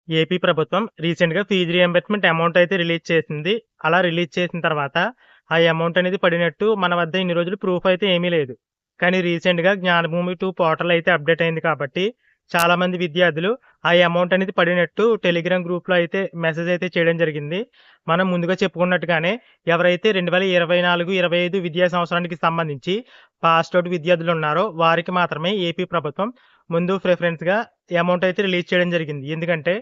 AP ప్రభుత్వం రీసెంట్‌గా fee reimbursement amount అయితే రిలీజ్ చేసింది. అలా రిలీజ్ చేసిన తర్వాత ఆ అమౌంట్ అనేది పడినట్టు మన వద్ద ఇన్ని రోజులు ప్రూఫ్ అయితే ఏమీ లేదు. కానీ రీసెంట్‌గా జ్ఞానభూమి 2 పోర్టల్ అయితే అప్డేట్ అయింది కాబట్టి చాలామంది విద్యార్థులు ఆ అమౌంట్ అనేది పడినట్టు టెలిగ్రామ్ గ్రూప్‌లో అయితే మెసేజ్ అయితే చేయడం జరిగింది. మనం ముందుగా చెప్పుకున్నట్టుగానే ఎవరైతే 2024, 25 విద్యా సంవత్సరానికి సంబంధించి పాస్డ్ ఔట్ విద్యార్థులు ఉన్నారో వారికి మాత్రమే ఏపీ ప్రభుత్వం ముందు ప్రిఫరెన్స్‌గా అమౌంట్ అయితే రిలీజ్ చేయడం జరిగింది. ఎందుకంటే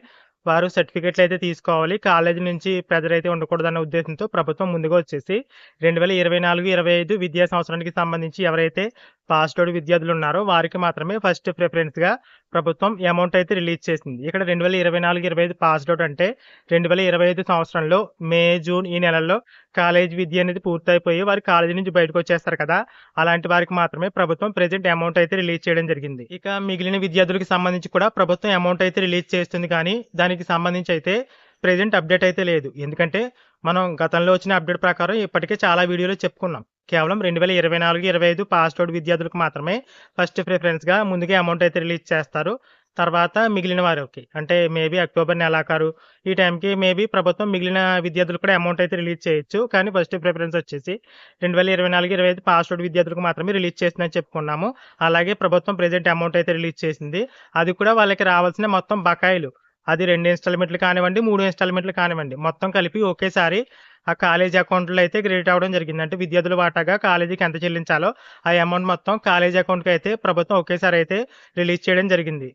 వారు సర్టిఫికేట్‌లయితే తీసుకోవాలి. కాలేజీ నుంచి ప్రెజర్ అయితే ఉండకూడదన్న ఉద్దేశంతో ప్రభుత్వం ముందుగా వచ్చేసి 2024, 25 విద్యా సంవత్సరానికి సంబంధించి ఎవరైతే పాస్డ్ ఔట్ విద్యార్థులు ఉన్నారో వారికి మాత్రమే ఫస్ట్ ప్రిఫరెన్స్‌గా ప్రభుత్వం అమౌంట్ అయితే రిలీజ్ చేసింది. ఇక్కడ 2024, 25 పాస్డ్ ఔట్ అంటే 2025 సంవత్సరంలో మే, జూన్ ఈ నెలల్లో కాలేజీ విద్య అనేది పూర్తయిపోయి వారు కాలేజీ నుంచి బయటకొచ్చేస్తారు కదా! అలాంటి వారికి మాత్రమే ప్రభుత్వం ప్రెజెంట్ అమౌంట్ అయితే రిలీజ్ చేయడం జరిగింది. ఇక మిగిలిన విద్యార్థులకు సంబంధించి కూడా ప్రభుత్వం అమౌంట్ అయితే రిలీజ్ చేస్తుంది కానీ, దానికి సంబంధించి అయితే ప్రెజెంట్ అప్డేట్ అయితే లేదు. ఎందుకంటే, మనం గతంలో వచ్చిన అప్డేట్ ప్రకారం ఇప్పటికే చాలా వీడియోలో చెప్పుకున్నాం. కేవలం 2024, 25 పాస్డ్ ఔట్ విద్యార్థులకు మాత్రమే ఫస్ట్ ప్రిఫరెన్స్‌గా ముందుగా అమౌంట్ అయితే రిలీజ్ చేస్తారు. తర్వాత మిగిలిన వారికి అంటే మేబీ అక్టోబర్ నెలాఖరు ఈ టైంకి మేబీ ప్రభుత్వం మిగిలిన విద్యార్థులకు కూడా అమౌంట్ అయితే రిలీజ్ చేయొచ్చు. కానీ ఫస్ట్ ప్రిఫరెన్స్ వచ్చేసి 2024, 25 పాస్డ్ ఔట్ విద్యార్థులకు మాత్రమే రిలీజ్ చేసిందని చెప్పుకున్నాము. అలాగే ప్రభుత్వం ప్రెజెంట్ అమౌంట్ అయితే రిలీజ్ చేసింది. అది కూడా వాళ్ళకి రావాల్సిన మొత్తం బకాయిలు అది 2 ఇన్‌స్టాల్‌మెంట్‌లు కానివ్వండి, 3 ఇన్‌స్టాల్‌మెంట్‌లు కానివ్వండి, మొత్తం కలిపి ఒకేసారి ఆ కాలేజీ అకౌంట్‌లో అయితే క్రెడిట్ అవ్వడం జరిగింది. అంటే విద్యార్థుల వాటాగా కాలేజీకి ఎంత చెల్లించాలో ఆ అమౌంట్ మొత్తం కాలేజీ అకౌంట్‌కి అయితే ప్రభుత్వం ఒకేసారి అయితే రిలీజ్ చేయడం జరిగింది.